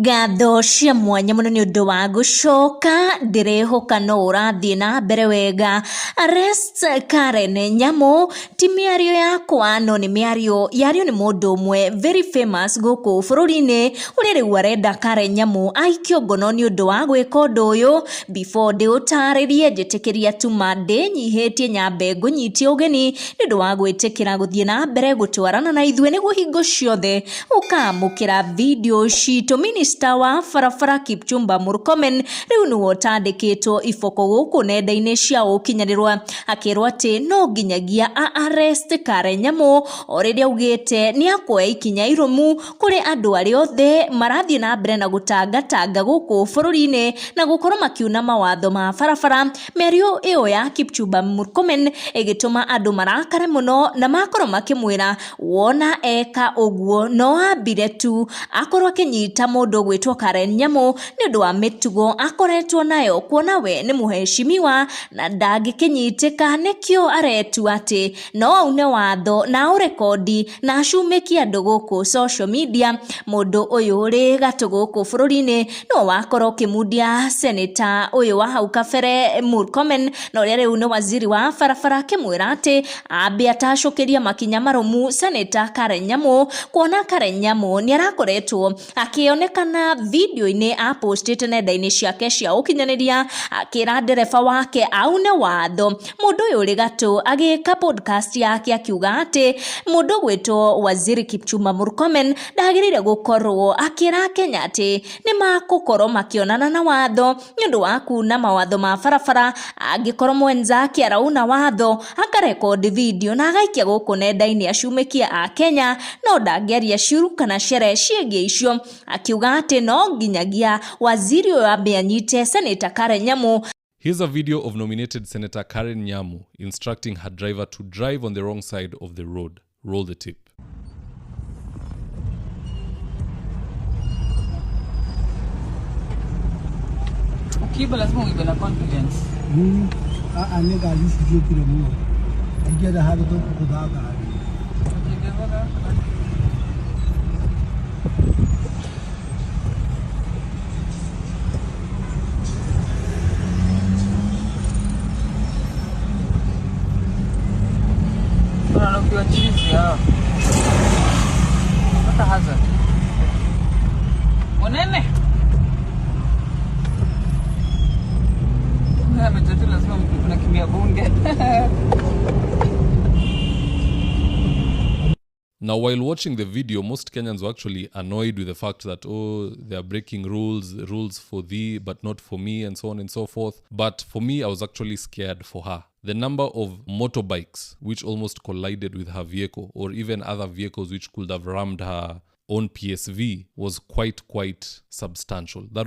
Ngatho cia mwanya muno ni undu wa gucoka ndirehoka no urathie na mbere wega. Arrest Karen Nyamu ti miario yakwa no ni miario yario ni mundu umwe very famous guku bururi-ini uri riu arenda Karen Nyamu aikio ngono ni undu wa gwika undu uyu. Before ndi utaririe njitikiria tuma ndinyihitie nyambe ngunyitie ugeni ni undu wa gwitikira guthie na mbere gutwarana na ithue niguo hingo ciothe ukamukira video citu. Minister wa barabara Kipchumba Murkomen riu ni wotandikitwo ifoko guku nenda-ini cia ukinyanirwa akirwa ati no nginyagia arrest Karen Nyamu already augite ni akoya ikinya irumu kuri andu ari othe marathie na mbere na gutangatanga guku bururi-ini na gukorwo makiuna mawatho ma barabara. Miario iyo ya Kipchumba Murkomen igituma andu marakare muno na makorwo makimwira wona eka uguo no ambire tu akorwo akinyita mundu gwitwo Karen Nyamu ni undu wa mitugo akoretwo nayo kuona we ni muheshimiwa na ndagikinyitika nikio aretu ati no aune watho na urekodi na acumiki andu guku social media. Mundu uyu ri gatu guku bururi-ini no wakorwo kimundia senator uyu wa hau kabere Murkomen no riu ni waziri wa barabara kimwira ati ambe atacukiria makinya marumu senator Karen Nyamu kuona Karen Nyamu ni arakoretwo akionekana video-ini apostite nenda-ini ciake cia ukinyaniria akira ndereba wake aune watho. Mundu uyu ri gatu agika podcast yake akiuga ati mundu gwitwo waziri Kipchumba Murkomen ndagirire gukorwo akira Kenya ati ni makukorwo makionana na watho ni undu wa kuna mawatho ma barabara. Angikorwo mwenzake arauna watho akarekodi video na agaikia guku nenda-ini acumikia a Kenya no ndangeria ciuru kana ciere ciengie icio. Akiuga ati no nginyagia waziri uyu ambe anyite Senator Karen Nyamu. Here's a video of nominated Senator Karen Nyamu instructing her driver to drive on the wrong side of the road. Roll the tape. Ukiba lazima uibe na confidence. Anega alisije kile mno. Igera hado to kudaga. Ukiwa chizi ya hata hazard mwanene ametatu lazima kuna kimia bunge. Now, while watching the video, most Kenyans were actually annoyed with the fact that, oh, they are breaking rules for thee, but not for me, and so on and so forth. But for me, I was actually scared for her. The number of motorbikes which almost collided with her vehicle, or even other vehicles which could have rammed her own PSV, was quite substantial. That